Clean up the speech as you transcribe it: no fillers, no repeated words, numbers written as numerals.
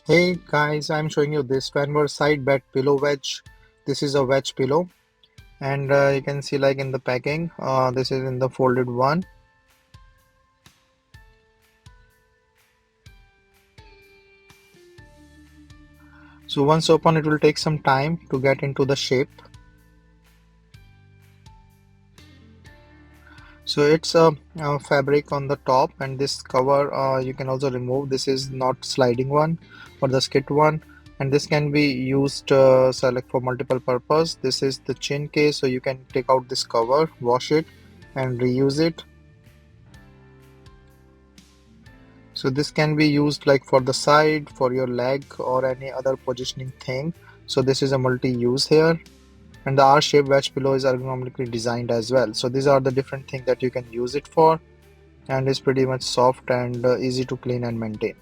Hey guys, I'm showing you this Fanwer side bed pillow wedge. This is a wedge pillow, and you can see like in the packing, this is in the folded one. So once open, it will take some time to get into the shape. So it's a fabric on the top, and this cover you can also remove. This is not sliding one, but the skid one, and this can be used select for multiple purpose. This is the chin case, so you can take out this cover, wash it, and reuse it. So this can be used like for the side, for your leg or any other positioning thing. So this is a multi-use here. And the R-shaped wedge pillow is ergonomically designed as well. So these are the different things that you can use it for, and it's pretty much soft and easy to clean and maintain.